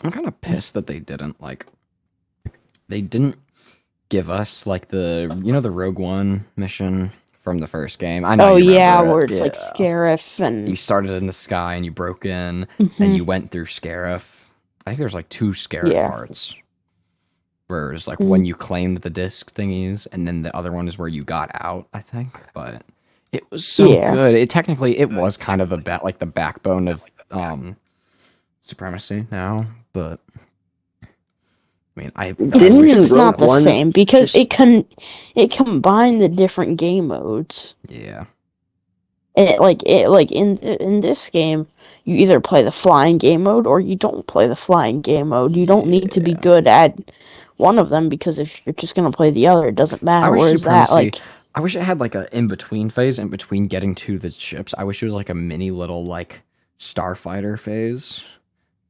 I'm kind of pissed that they didn't give us like the Rogue One mission from the first game. I know Oh you yeah, remember where it. it's like Yeah. Scarif You and started in the sky and you broke in and Mhm. you went through Scarif. I think there's like two Scarif Yeah. parts. Where it's like Mm. when you claimed the disc thingies, and then the other one is where you got out, I think. But it was so Yeah. good. It was kind of the backbone of Supremacy now. But I mean, I wish Didn't It's they not Rogue the still. One same because just it combined the different game modes. Yeah, It like in this game, you either play the flying game mode or you don't play the flying game mode. You don't need to be yeah. good at one of them because if you're just gonna play the other, it doesn't I matter. wish Whereas that Supremacy. like I wish it had like a in between phase in between getting to the ships. I wish it was like a mini little like starfighter phase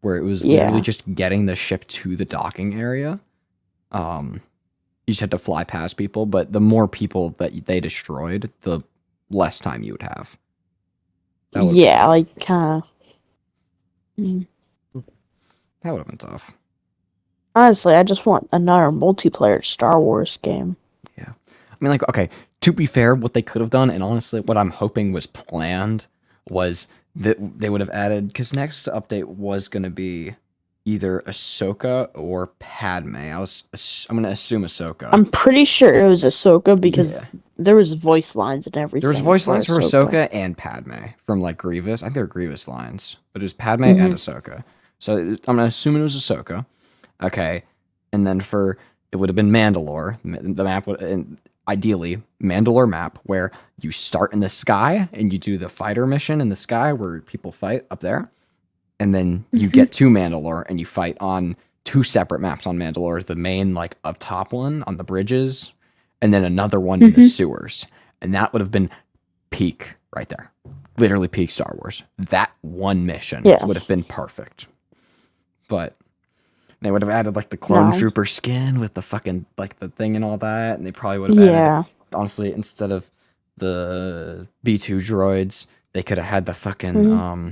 where it was literally yeah just getting the ship to the docking area. Um, you just had to fly past people, but the more people that they destroyed, the less time you would have. That would have been yeah tough. like kind of. That would have been tough. Honestly, I just want another multiplayer Star Wars game. Yeah. I mean, like, okay, to be fair, what they could have done, and honestly, what I'm hoping was planned, was that they would have added, because next update was going to be either Ahsoka or Padme. I'm going to assume Ahsoka. I'm pretty sure it was Ahsoka because Yeah. there was voice lines and There was everything voice for lines for Ahsoka. Ahsoka and Padme from like Grievous. I think they were Grievous lines, but it was Padme and Hmm. Ahsoka. So I'm gonna assume it was Ahsoka. Okay, and then for it would have been Mandalore. The map would, and ideally Mandalore map where you start in the sky and you do the fighter mission in the sky where people fight up there, and then you Hmm. get to Mandalore and you fight on two separate maps on Mandalore. The main like up top one on the bridges, and then another one in the Hmm. sewers. And that would have been peak right there. Literally peak Star Wars. That one mission Yeah. would have been perfect. But they would have added like the clone No. trooper skin with the fucking like the thing and all that, and they probably would have added, Yeah. honestly, instead of the B2 droids, they could have had the fucking Hmm.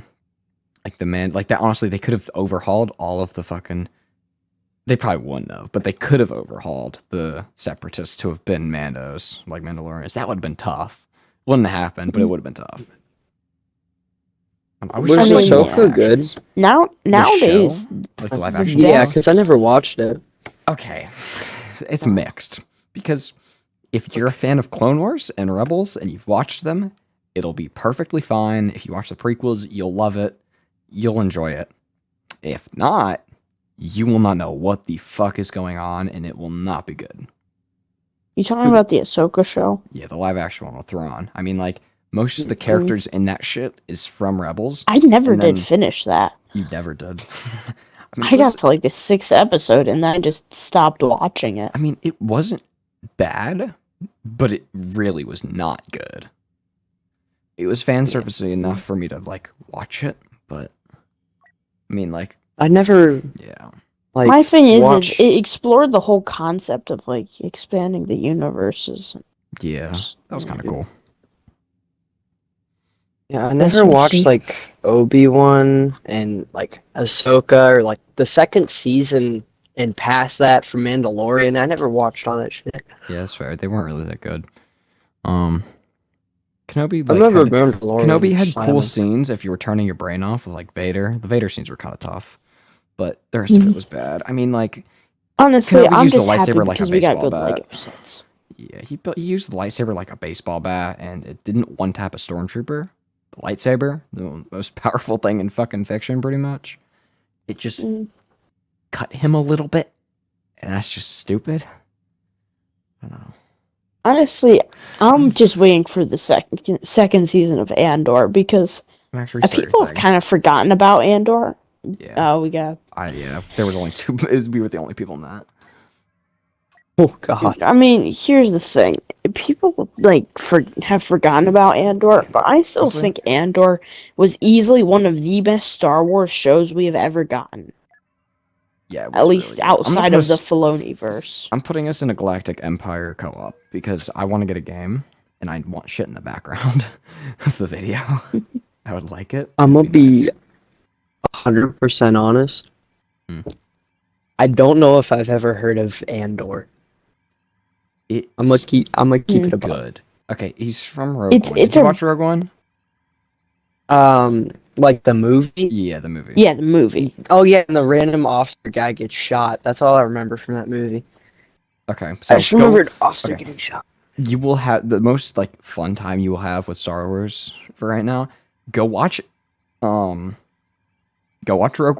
like the man like that. Honestly, they could have overhauled all of the fucking. They probably wouldn't have, but they could have overhauled the separatists to have been Mandos, like Mandalorians. That would have been tough. Wouldn't have happened, but it would have been tough. I wish I was there was like mean, more Ahsoka good? factions. now The show, nowadays like the live the action Yeah, show. best. because I never watched it. Okay, it's mixed because if you're a fan of Clone Wars and Rebels and you've watched them, it'll be perfectly fine. If you watch the prequels, you'll love it. You'll enjoy it. If not, you will not know what the fuck is going on, and it will not be good. You talking about the Ahsoka show? Yeah, the live action one with Thrawn. I mean, like most of the Mm. characters in that shit is from Rebels, I never and did then finish that. you never did. I mean, I got to like the 6th episode and then I just stopped watching it. it wasn't bad, but it really was not good. It was fan servicey enough for me to like watch it, but I mean, like, I never yeah, like My thing is watch. it explored the whole concept of like expanding the universes. yeah, that was kind of cool. Yeah, I That's never watched interesting. like Obi-Wan and like Ahsoka or like the second season and past that for Mandalorian. I never watched all that shit. Yeah, that's fair. They weren't really that good. Um, Kenobi I like remember had Mandalorian Kenobi had cool silent. scenes if you were turning your brain off of like Vader. The Vader scenes were kind of tough, but the rest of it Mhm. was bad. I mean, like Honestly, Kenobi I'm used the just happy lightsaber like a because we got baseball good bat. Lego sets. Yeah, he used the lightsaber like a baseball bat, and it didn't one tap a stormtrooper. The lightsaber, the most powerful thing in fucking fiction, pretty much. It just Mm. cut him a little bit, and that's just stupid. I don't know. Honestly, I'm just waiting for the second season of Andor because I'm actually restart your people have thing. kind of forgotten about Andor. Yeah, Oh, we got. yeah. There was only two. We were the only people in that. Oh God. I mean, here's the thing: people like have forgotten about Andor, but I still Honestly, think Andor was easily one of the best Star Wars shows we have ever gotten. yeah, it At was really least good. outside of the Filoni verse. I'm putting us in a Galactic Empire co-op because I want to get a game and I want shit in the background of the video. I would like it. I'm gonna It'd be be nice. 100% honest. Hmm. I don't know if I've ever heard of Andor. It's I'm gonna keep it above. good. Okay, he's from Rogue It's- One. it's Did you a- watch Rogue One? Like the movie. Yeah, the movie. Yeah, the movie. Oh yeah, and the random officer guy gets shot. That's all I remember from that movie. Okay, I so just remember an officer okay. getting shot. You will have the most like fun time you will have with Star Wars for right now. Go watch Rogue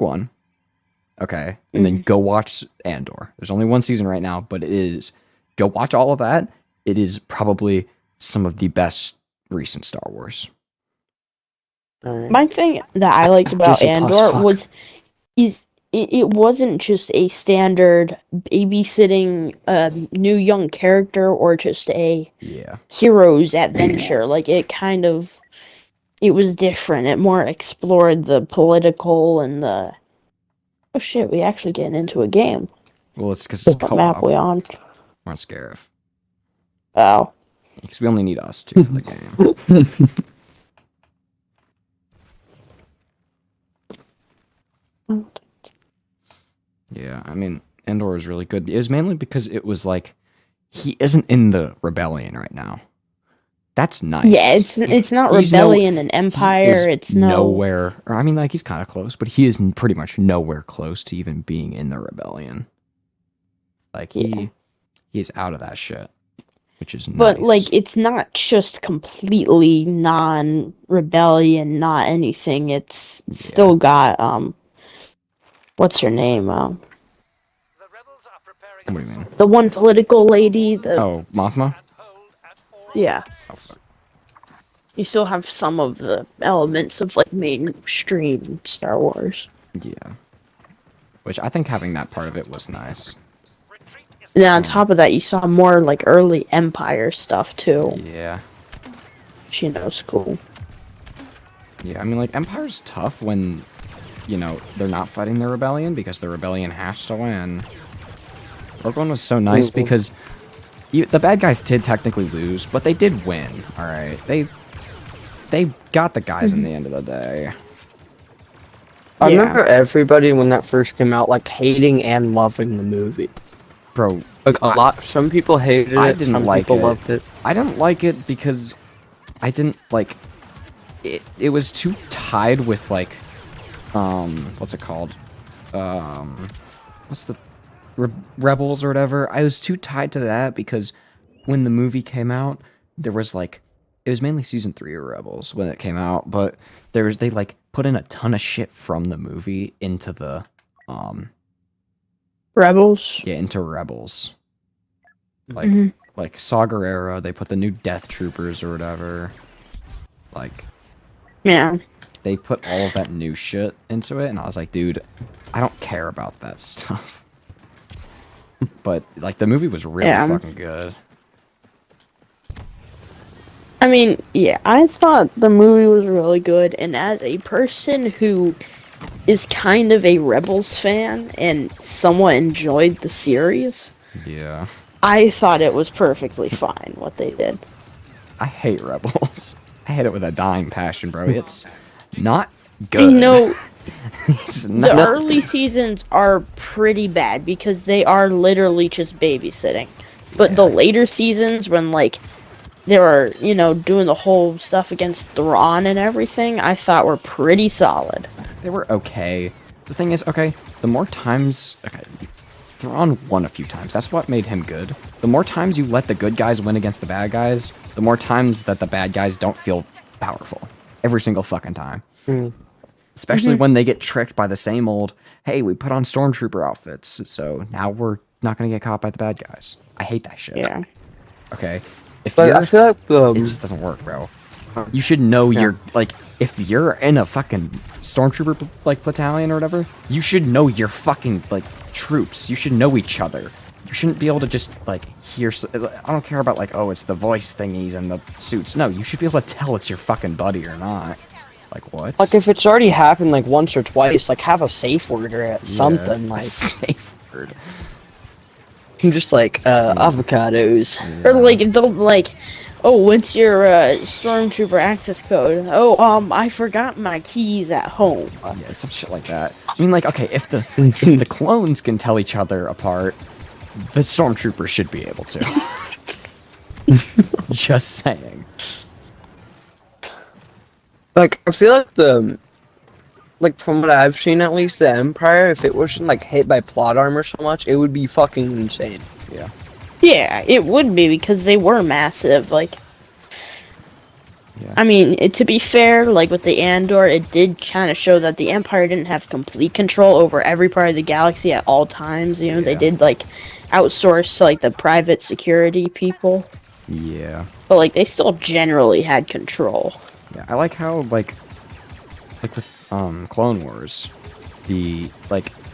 One. Okay. And then go watch Andor. There's only one season right now, but go watch all of that. It is probably some of the best recent Star Wars. Alright. My thing that I liked about Disney Plus, Andor fuck. it wasn't just a standard babysitting new young character or just a Yeah. hero's adventure. Like it was different. It more explored the political and the oh shit, we actually getting into a game. Well, it's because it's What map co-op. we on? We're on Scarif. Oh. Because we only need us two for the game. Yeah, I mean, Andor is really good. It was mainly because it was like he isn't in the rebellion right now. That's nice. Yeah, it's not He's rebellion and He empire. is It's no nowhere. Or I mean, like he's kind of close, but he is pretty much nowhere close to even being in the rebellion. Like Yeah. he's out of that shit, which is But nice. like it's not just completely non-rebellion, not anything. It's still got what's her name? What do you mean? The one political lady, Oh, Mothma. yeah. Oh fuck. You still have some of the elements of like mainstream Star Wars. Yeah. Which I think having that part of it was nice. And then on top of that, you saw more like early Empire stuff too, Yeah. which you know is cool. Yeah, I mean, like, Empire's tough when, they're not fighting the rebellion because the rebellion has to win. Rogue One was so nice because the bad guys did technically lose, but they did win, alright? They got the guys in the end of the day. I Yeah. remember everybody when that first came out, like hating and loving the movie. Bro, Like a lot. Some people hated it. I didn't some like people it. loved it. I didn't like it because I didn't, like, it was too tied with, like, what's it called? What's the... Rebels or whatever. I was too tied to that because when the movie came out, there was like it was mainly season 3 of Rebels when it came out, but they like put in a ton of shit from the movie into the Rebels. into Rebels. Like Mhm. like Saw Gerrera, they put the new Death Troopers or whatever. Like Yeah. they put all of that new shit into it, and I was like, dude, I don't care about that stuff. But like the movie was really Yeah. fucking good. I mean, yeah, I thought the movie was really good, and as a person who is kind of a Rebels fan and somewhat enjoyed the series, Yeah. I thought it was perfectly fine what they did. I hate Rebels. I hate it with a dying passion, bro. It's not good. You know, it's the not. early seasons are pretty bad because they are literally just babysitting. But the later seasons, when like they were, doing the whole stuff against Thrawn and everything, I thought were pretty solid. They were okay. The thing is, okay, the more times... Okay, Thrawn won a few times. That's what made him good. The more times you let the good guys win against the bad guys, the more times that the bad guys don't feel powerful. Every single fucking time. Especially when they get tricked by the same old, hey, we put on stormtrooper outfits, so now we're not going to get caught by the bad guys. I hate that shit. Yeah. Okay? If But you're... I feel like It just doesn't work, bro. You should know you're like if you're in a fucking stormtrooper like battalion or whatever, you should know your fucking like troops. You should know each other. You shouldn't be able to just like hear. I don't care about like it's the voice thingies and the suits. No, you should be able to tell it's your fucking buddy or not. Like what? Like if it's already happened like once or twice, like have a safe word or something a like safe word. just like avocados. Or like they'll like Oh, what's your stormtrooper access code? Oh, I forgot my keys at home. Yeah, some shit like that. I mean, like, okay, if the clones can tell each other apart, the stormtroopers should be able to. Just saying. Like, I feel like like from what I've seen at least, the Empire, if it wasn't like hit by plot armor so much, it would be fucking insane. Yeah. Yeah, it would be because they were massive. Like, Yeah. I mean, to be fair, like with the Andor, it did kind of show that the Empire didn't have complete control over every part of the galaxy at all times. You know, they Yeah. did like outsource to, like the private security people, Yeah. but like they still generally had control. Yeah. I like how like with Clone Wars, the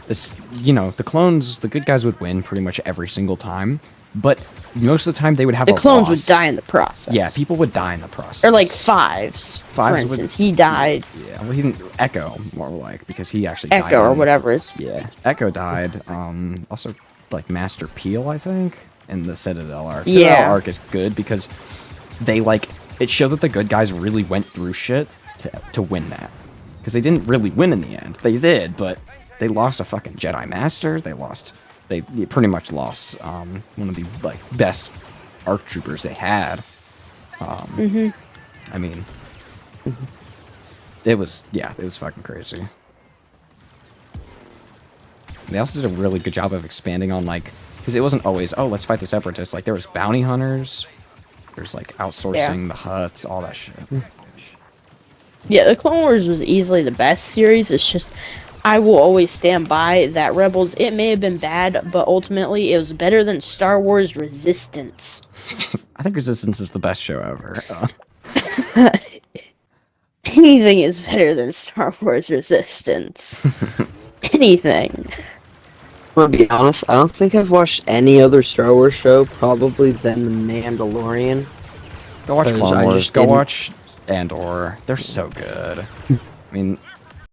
this the clones, the good guys would win pretty much every single time, but most of the time they would have The a clones would loss. die in the process. Yeah, people would die in the process. Or like Fives, for Fives would- instance, he died. Yeah, well, he didn't. Echo, more like, because he actually Echo died or in- whatever is. Yeah, Echo died. Also, like Master Peel, I think, in the Citadel arc. Citadel Yeah. arc is good because they it showed that the good guys really went through shit to win that. Because they didn't really win in the end. They did, but they lost a fucking Jedi Master. They pretty much lost one of the like best ARC troopers they had. I mean, it was fucking crazy. They also did a really good job of expanding on like, because it wasn't always, oh, let's fight the separatists. Like there was bounty hunters, there's like outsourcing the huts, all that shit. Yeah, the Clone Wars was easily the best series. It's just, I will always stand by that Rebels, it may have been bad, but ultimately it was better than Star Wars Resistance. I think Resistance is the best show ever. Anything is better than Star Wars Resistance. Anything. I'm gonna be honest, I don't think I've watched any other Star Wars show probably than The Mandalorian. Go watch Because Clone I Wars. just Go didn't- watch Andor. They're so good. I mean,